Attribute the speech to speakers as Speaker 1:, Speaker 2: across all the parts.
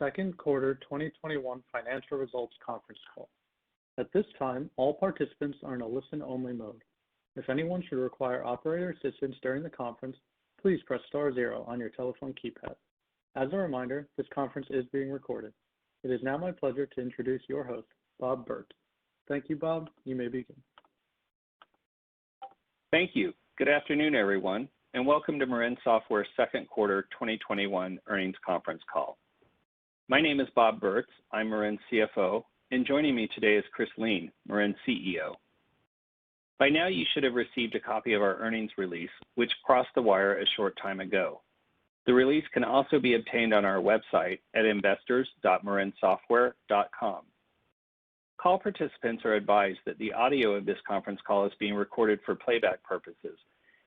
Speaker 1: second quarter 2021 financial results conference call. At this time, all participants are in a listen-only mode. If anyone should require operator assistance during the conference, please press star zero on your telephone keypad. As a reminder, this conference is being recorded. It is now my pleasure to introduce your host, Bob Burt. Thank you, Bob. You may begin.
Speaker 2: Thank you. Good afternoon, everyone, and welcome to Marin Software's second quarter 2021 earnings conference call. My name is Bob Burt. I'm Marin's CFO, and joining me today is Chris Lean, Marin's CEO. By now, you should have received a copy of our earnings release, which crossed the wire a short time ago. The release can also be obtained on our website at investors.marinsoftware.com. Call participants are advised that the audio of this conference call is being recorded for playback purposes,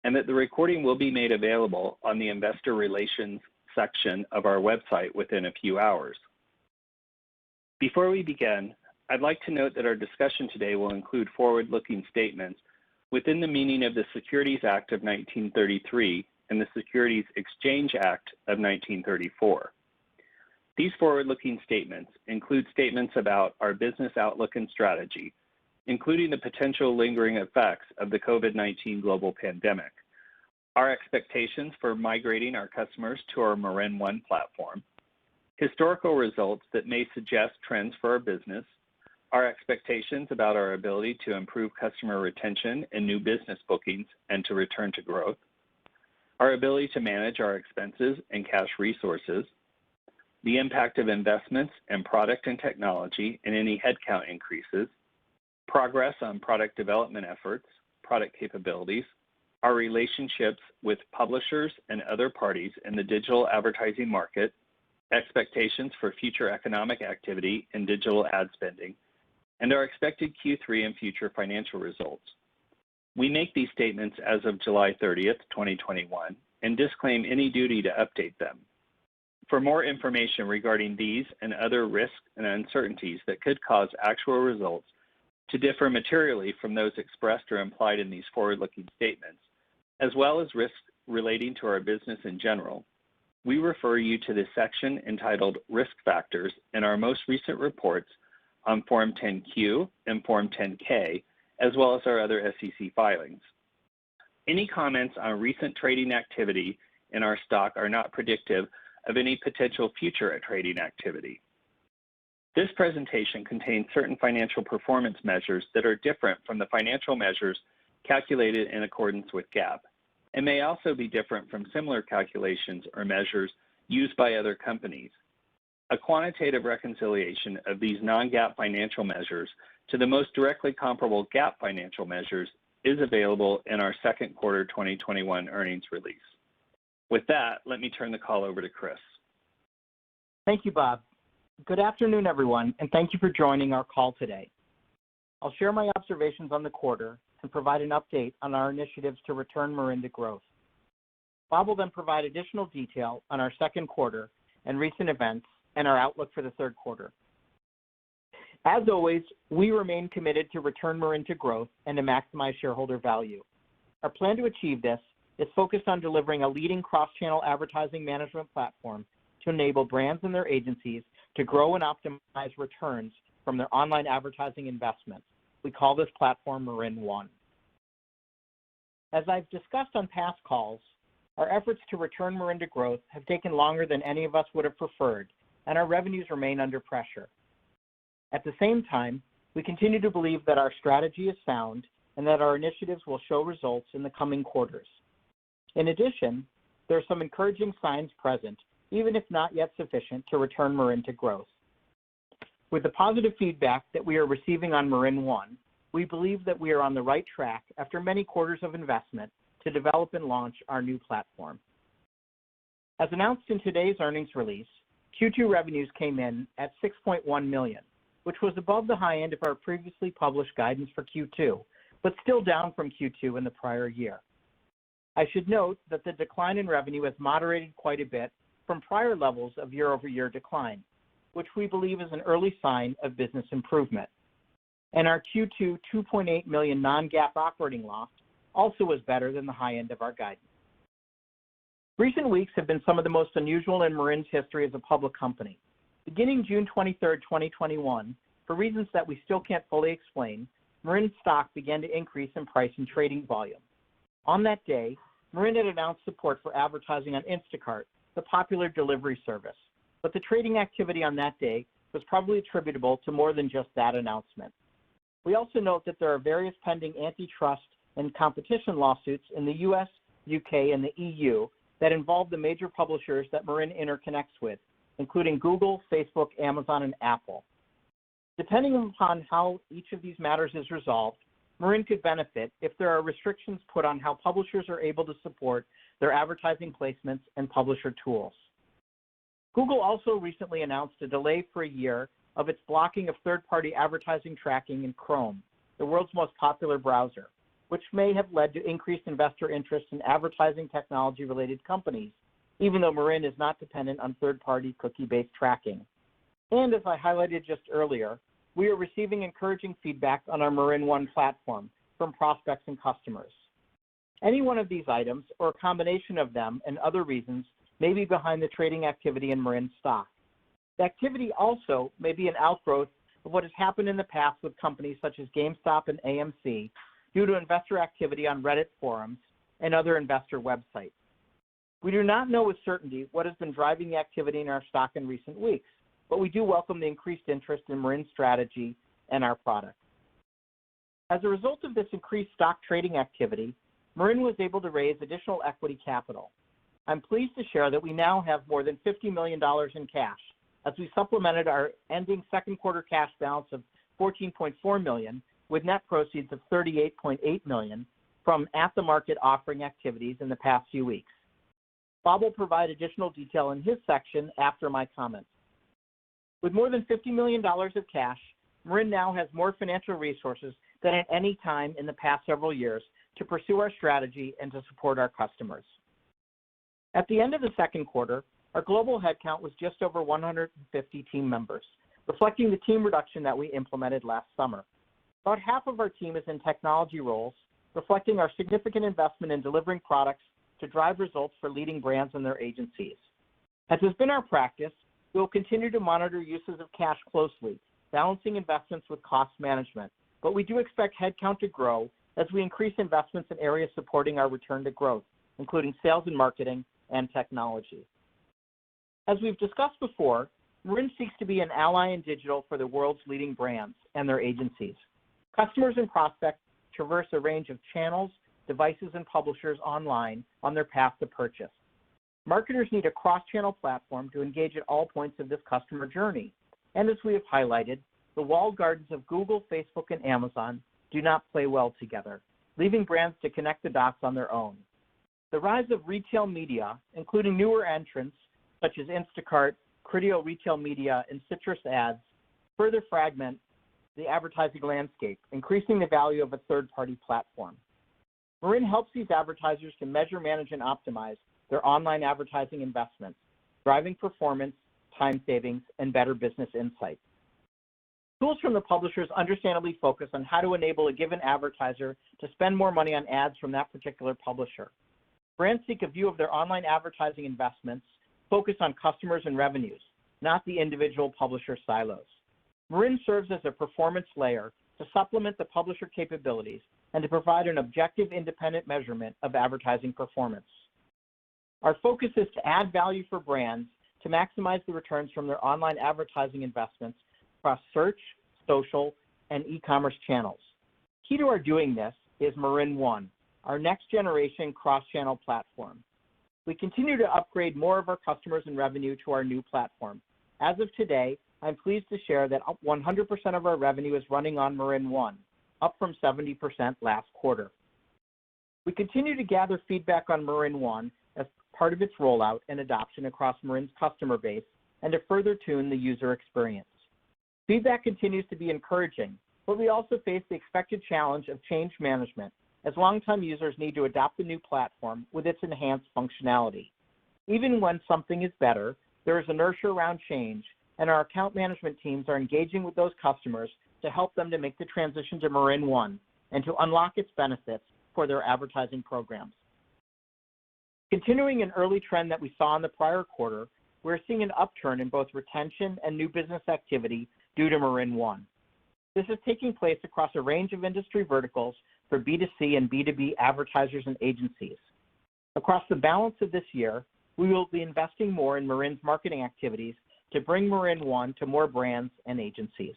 Speaker 2: and that the recording will be made available on the Investor Relations section of our website within a few hours. Before we begin, I'd like to note that our discussion today will include forward-looking statements within the meaning of the Securities Act of 1933 and the Securities Exchange Act of 1934. These forward-looking statements include statements about our business outlook and strategy, including the potential lingering effects of the COVID-19 global pandemic, our expectations for migrating our customers to our Marin One platform, historical results that may suggest trends for our business, our expectations about our ability to improve customer retention and new business bookings and to return to growth, our ability to manage our expenses and cash resources, the impact of investments in product and technology and any headcount increases, progress on product development efforts, product capabilities, our relationships with publishers and other parties in the digital advertising market, expectations for future economic activity and digital ad spending, and our expected Q3 and future financial results. We make these statements as of July 30th, 2021, and disclaim any duty to update them. For more information regarding these and other risks and uncertainties that could cause actual results to differ materially from those expressed or implied in these forward-looking statements, as well as risks relating to our business in general, we refer you to the section entitled Risk Factors in our most recent reports on Form 10-Q and Form 10-K, as well as our other SEC filings. Any comments on recent trading activity in our stock are not predictive of any potential future trading activity. This presentation contains certain financial performance measures that are different from the financial measures calculated in accordance with GAAP, and may also be different from similar calculations or measures used by other companies. A quantitative reconciliation of these non-GAAP financial measures to the most directly comparable GAAP financial measures is available in our second quarter 2021 earnings release. With that, let me turn the call over to Chris.
Speaker 3: Thank you, Bob. Good afternoon, everyone, and thank you for joining our call today. I'll share my observations on the quarter and provide an update on our initiatives to return Marin to growth. Bob will then provide additional detail on our second quarter and recent events and our outlook for the third quarter. As always, we remain committed to return Marin to growth and to maximize shareholder value. Our plan to achieve this is focused on delivering a leading cross-channel advertising management platform to enable brands and their agencies to grow and optimize returns from their online advertising investments. We call this platform Marin One. As I've discussed on past calls, our efforts to return Marin to growth have taken longer than any of us would have preferred, and our revenues remain under pressure. At the same time, we continue to believe that our strategy is sound and that our initiatives will show results in the coming quarters. In addition, there are some encouraging signs present, even if not yet sufficient, to return Marin to growth. With the positive feedback that we are receiving on Marin One, we believe that we are on the right track after many quarters of investment to develop and launch our new platform. As announced in today's earnings release, Q2 revenues came in at $6.1 million, which was above the high end of our previously published guidance for Q2, but still down from Q2 in the prior year. I should note that the decline in revenue has moderated quite a bit from prior levels of year-over-year decline, which we believe is an early sign of business improvement. And our Q2 $2.8 million non-GAAP operating loss also was better than the high end of our guidance. Recent weeks have been some of the most unusual in Marin's history as a public company. Beginning June 23, 2021, for reasons that we still can't fully explain, Marin stock began to increase in price and trading volume. On that day, Marin had announced support for advertising on Instacart, the popular delivery service, but the trading activity on that day was probably attributable to more than just that announcement. We also note that there are various pending antitrust and competition lawsuits in the US, UK, and the EU that involve the major publishers that Marin interconnects with, including Google, Facebook, Amazon, and Apple. Depending upon how each of these matters is resolved, Marin could benefit if there are restrictions put on how publishers are able to support their advertising placements and publisher tools. Google also recently announced a delay for a year of its blocking of third-party advertising tracking in Chrome, the world's most popular browser, which may have led to increased investor interest in advertising technology-related companies, even though Marin is not dependent on third-party cookie-based tracking. And as I highlighted just earlier, we are receiving encouraging feedback on our Marin One platform from prospects and customers. Any one of these items, or a combination of them and other reasons, may be behind the trading activity in Marin stock. The activity also may be an outgrowth of what has happened in the past with companies such as GameStop and AMC due to investor activity on Reddit forums and other investor websites. We do not know with certainty what has been driving the activity in our stock in recent weeks, but we do welcome the increased interest in Marin's strategy and our products. As a result of this increased stock trading activity, Marin was able to raise additional equity capital. I'm pleased to share that we now have more than $50 million in cash, as we supplemented our ending second quarter cash balance of $14.4 million with net proceeds of $38.8 million from at-the-market offering activities in the past few weeks. Bob will provide additional detail in his section after my comments. With more than $50 million of cash, Marin now has more financial resources than at any time in the past several years to pursue our strategy and to support our customers. At the end of the second quarter, our global headcount was just over 150 team members, reflecting the team reduction that we implemented last summer. About half of our team is in technology roles, reflecting our significant investment in delivering products to drive results for leading brands and their agencies. As has been our practice, we will continue to monitor uses of cash closely, balancing investments with cost management, but we do expect headcount to grow as we increase investments in areas supporting our return to growth, including sales and marketing and technology. As we've discussed before, Marin seeks to be an ally in digital for the world's leading brands and their agencies. Customers and prospects traverse a range of channels, devices, and publishers online on their path to purchase. Marketers need a cross-channel platform to engage at all points of this customer journey. And as we have highlighted, the walled gardens of Google, Facebook, and Amazon do not play well together, leaving brands to connect the dots on their own. The rise of retail media, including newer entrants such as Instacart, Criteo Retail Media, and Citrus Ads, further fragment the advertising landscape, increasing the value of a third-party platform. Marin helps these advertisers to measure, manage, and optimize their online advertising investments, driving performance, time savings, and better business insights. Tools from the publishers understandably focus on how to enable a given advertiser to spend more money on ads from that particular publisher. Brands seek a view of their online advertising investments focused on customers and revenues, not the individual publisher silos. Marin serves as a performance layer to supplement the publisher capabilities and to provide an objective, independent measurement of advertising performance. Our focus is to add value for brands to maximize the returns from their online advertising investments across search, social, and e-commerce channels. Key to our doing this is Marin One, our next-generation cross-channel platform. We continue to upgrade more of our customers and revenue to our new platform. As of today, I'm pleased to share that 100% of our revenue is running on Marin One, up from 70% last quarter. We continue to gather feedback on Marin One as part of its rollout and adoption across Marin's customer base and to further tune the user experience. Feedback continues to be encouraging, but we also face the expected challenge of change management as longtime users need to adopt the new platform with its enhanced functionality. Even when something is better, there is inertia around change, and our account management teams are engaging with those customers to help them to make the transition to Marin One and to unlock its benefits for their advertising programs. Continuing an early trend that we saw in the prior quarter, we're seeing an upturn in both retention and new business activity due to Marin One. This is taking place across a range of industry verticals for B2C and B2B advertisers and agencies. Across the balance of this year, we will be investing more in Marin's marketing activities to bring Marin One to more brands and agencies.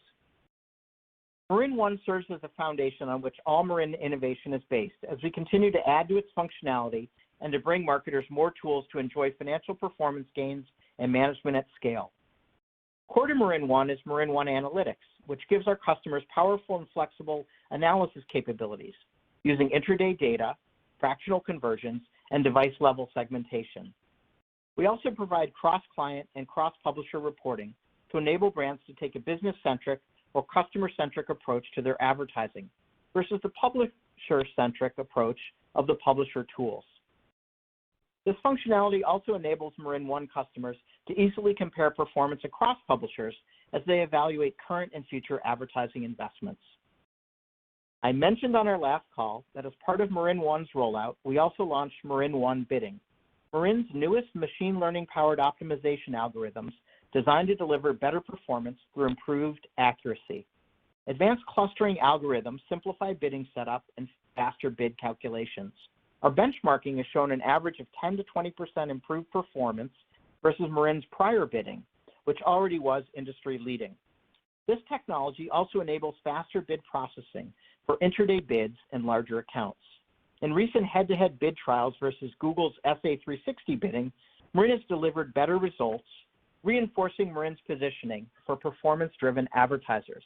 Speaker 3: Marin One serves as a foundation on which all Marin innovation is based as we continue to add to its functionality and to bring marketers more tools to enjoy financial performance gains and management at scale. Core to Marin One is Marin One Analytics, which gives our customers powerful and flexible analysis capabilities using intraday data, fractional conversions, and device-level segmentation. We also provide cross-client and cross-publisher reporting to enable brands to take a business-centric or customer-centric approach to their advertising versus the publisher-centric approach of the publisher tools. This functionality also enables Marin One customers to easily compare performance across publishers as they evaluate current and future advertising investments. I mentioned on our last call that as part of Marin One's rollout, we also launched Marin One Bidding, Marin's newest machine learning-powered optimization algorithms designed to deliver better performance through improved accuracy. Advanced clustering algorithms simplify bidding setup and faster bid calculations. Our benchmarking has shown an average of 10 to 20% improved performance versus Marin's prior bidding, which already was industry leading. This technology also enables faster bid processing for intraday bids and larger accounts. In recent head-to-head bid trials versus Google's SA360 bidding, Marin has delivered better results, reinforcing Marin's positioning for performance-driven advertisers.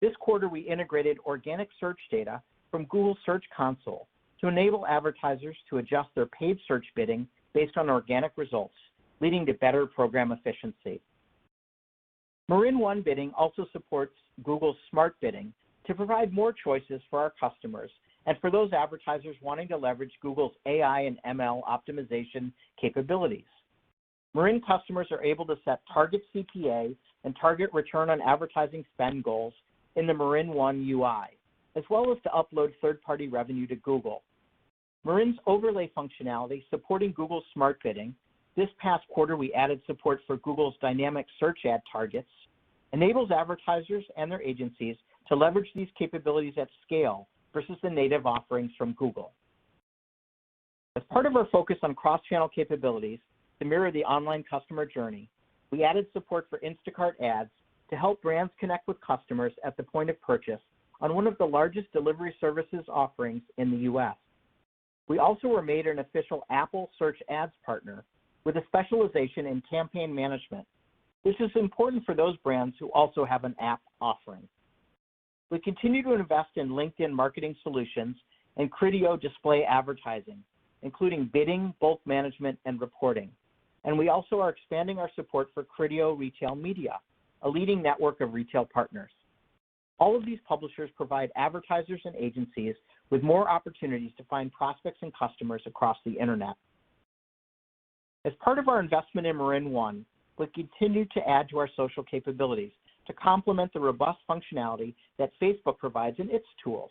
Speaker 3: This quarter, we integrated organic search data from Google Search Console to enable advertisers to adjust their paid search bidding based on organic results, leading to better program efficiency. Marin One Bidding also supports Google's Smart Bidding to provide more choices for our customers and for those advertisers wanting to leverage Google's AI and ML optimization capabilities. Marin customers are able to set target CPA and target return on advertising spend goals in the Marin One UI, as well as to upload third-party revenue to Google. Marin's overlay functionality supporting Google's Smart Bidding. This past quarter, we added support for Google's dynamic search ad targets, enables advertisers and their agencies to leverage these capabilities at scale versus the native offerings from Google. As part of our focus on cross-channel capabilities to mirror the online customer journey, we added support for Instacart ads to help brands connect with customers at the point of purchase on one of the largest delivery services offerings in the U.S. We also were made an official Apple Search Ads partner with a specialization in campaign management, which is important for those brands who also have an app offering. We continue to invest in LinkedIn marketing solutions and Criteo display advertising, including bidding, bulk management, and reporting. And we also are expanding our support for Criteo Retail Media, a leading network of retail partners. All of these publishers provide advertisers and agencies with more opportunities to find prospects and customers across the internet. As part of our investment in Marin One, we continue to add to our social capabilities to complement the robust functionality that Facebook provides in its tools.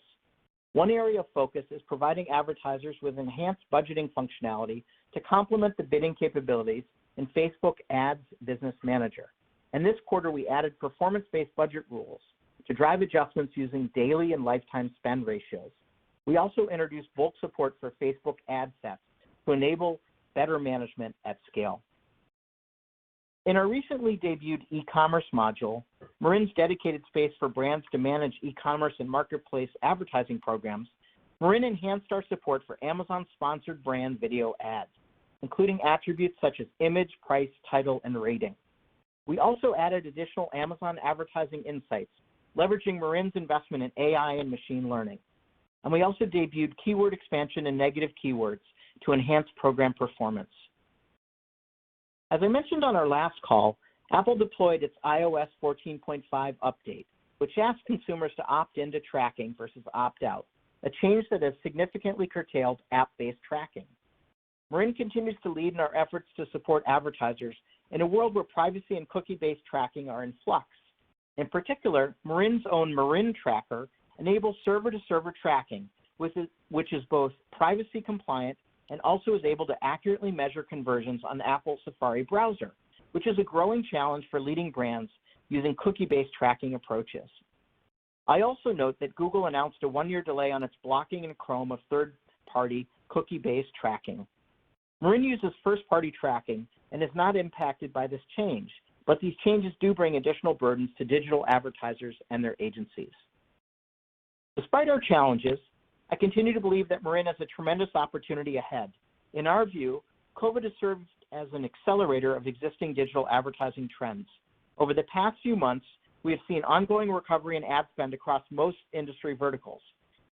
Speaker 3: One area of focus is providing advertisers with enhanced budgeting functionality to complement the bidding capabilities in Facebook Ads Business Manager. And this quarter, we added performance-based budget rules to drive adjustments using daily and lifetime spend ratios. We also introduced bulk support for Facebook ad sets to enable better management at scale. In our recently debuted e-commerce module, Marin's dedicated space for brands to manage e-commerce and marketplace advertising programs, Marin enhanced our support for Amazon-sponsored brand video ads, including attributes such as image, price, title, and rating. We also added additional Amazon advertising insights, leveraging Marin's investment in AI and machine learning. And we also debuted keyword expansion and negative keywords to enhance program performance. As I mentioned on our last call, Apple deployed its iOS 14.5 update, which asks consumers to opt into tracking versus opt out, a change that has significantly curtailed app-based tracking. Marin continues to lead in our efforts to support advertisers in a world where privacy and cookie-based tracking are in flux. In particular, Marin's own Marin tracker enables server-to-server tracking, which is both privacy compliant and also is able to accurately measure conversions on Apple's Safari browser, which is a growing challenge for leading brands using cookie-based tracking approaches. I also note that Google announced a 1-year delay on its blocking in Chrome of third-party cookie-based tracking. Marin uses first-party tracking and is not impacted by this change, but these changes do bring additional burdens to digital advertisers and their agencies. Despite our challenges, I continue to believe that Marin has a tremendous opportunity ahead. In our view, COVID has served as an accelerator of existing digital advertising trends. Over the past few months, we have seen ongoing recovery in ad spend across most industry verticals.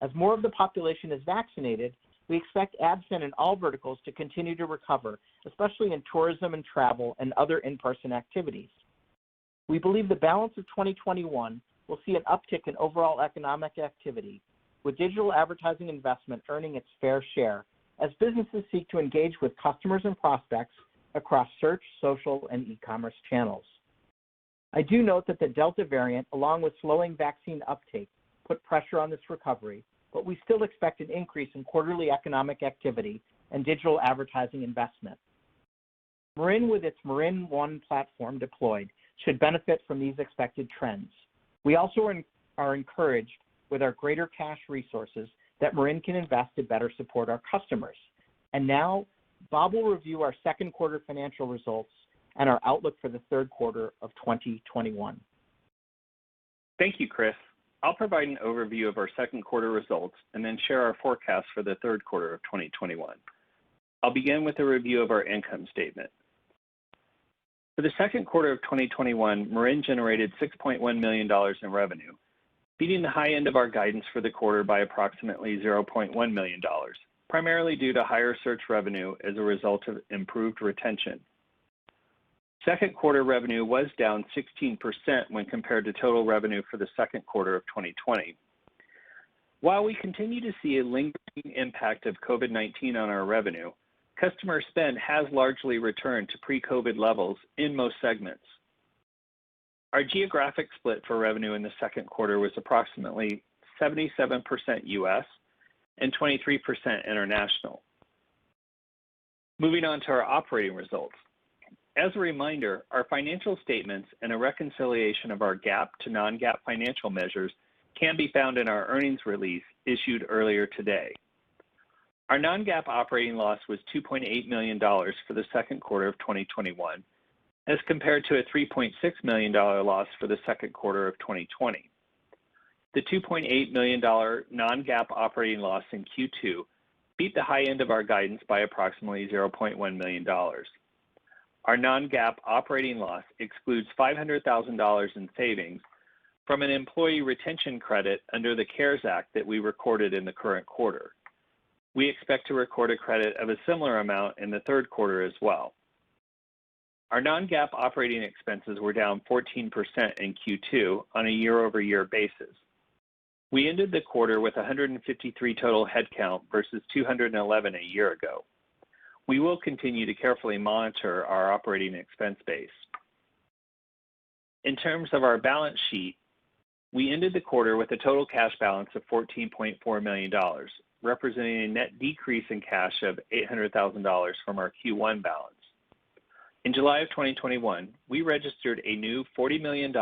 Speaker 3: As more of the population is vaccinated, we expect ad spend in all verticals to continue to recover, especially in tourism and travel and other in-person activities. We believe the balance of 2021 will see an uptick in overall economic activity, with digital advertising investment earning its fair share as businesses seek to engage with customers and prospects across search, social, and e-commerce channels. I do note that the Delta variant, along with slowing vaccine uptake, put pressure on this recovery, but we still expect an increase in quarterly economic activity and digital advertising investment. Marin, with its Marin One platform deployed, should benefit from these expected trends. We also are encouraged with our greater cash resources that Marin can invest to better support our customers. And now, Bob will review our second quarter financial results and our outlook for the third quarter of 2021.
Speaker 2: Thank you, Chris. I'll provide an overview of our second quarter results and then share our forecast for the third quarter of 2021. I'll begin with a review of our income statement. For the second quarter of 2021, Marin generated $6.1 million in revenue, beating the high end of our guidance for the quarter by approximately $0.1 million, primarily due to higher search revenue as a result of improved retention. Second quarter revenue was down 16% when compared to total revenue for the second quarter of 2020. While we continue to see a lingering impact of COVID-19 on our revenue, customer spend has largely returned to pre-COVID levels in most segments. Our geographic split for revenue in the second quarter was approximately 77% US and 23% international. Moving on to our operating results. As a reminder, our financial statements and a reconciliation of our GAAP to non-GAAP financial measures can be found in our earnings release issued earlier today. Our non-GAAP operating loss was $2.8 million for the second quarter of 2021, as compared to a $3.6 million loss for the second quarter of 2020. The $2.8 million non-GAAP operating loss in Q2 beat the high end of our guidance by approximately $0.1 million. Our non-GAAP operating loss excludes $500,000 in savings from an employee retention credit under the CARES Act that we recorded in the current quarter. We expect to record a credit of a similar amount in the third quarter as well. Our non-GAAP operating expenses were down 14% in Q2 on a year-over-year basis. We ended the quarter with 153 total headcount versus 211 a year ago. We will continue to carefully monitor our operating expense base. In terms of our balance sheet, we ended the quarter with a total cash balance of $14.4 million, representing a net decrease in cash of $800,000 from our Q1 balance. In July of 2021, we registered a new $40 million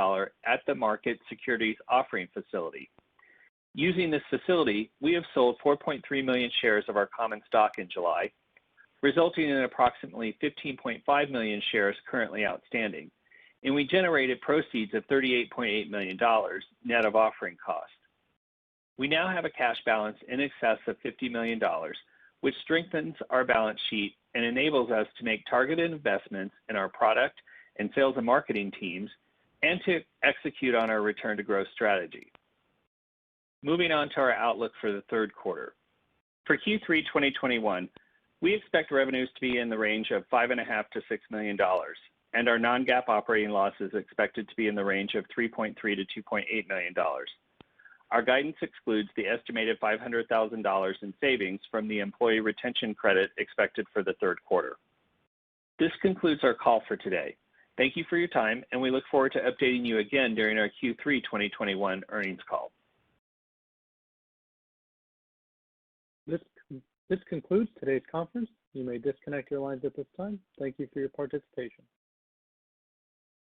Speaker 2: at-the-market securities offering facility. Using this facility, we have sold 4.3 million shares of our common stock in July, resulting in approximately 15.5 million shares currently outstanding, and we generated proceeds of $38.8 million net of offering cost. We now have a cash balance in excess of $50 million, which strengthens our balance sheet and enables us to make targeted investments in our product and sales and marketing teams and to execute on our return to growth strategy. Moving on to our outlook for the third quarter. For Q3 2021, we expect revenues to be in the range of $5.5 to $6 million, and our non-GAAP operating loss is expected to be in the range of $3.3 to $2.8 million. Our guidance excludes the estimated $500,000 in savings from the employee retention credit expected for the third quarter. This concludes our call for today. Thank you for your time, and we look forward to updating you again during our Q3 2021 earnings call.
Speaker 1: This concludes today's conference. You may disconnect your lines at this time. Thank you for your participation.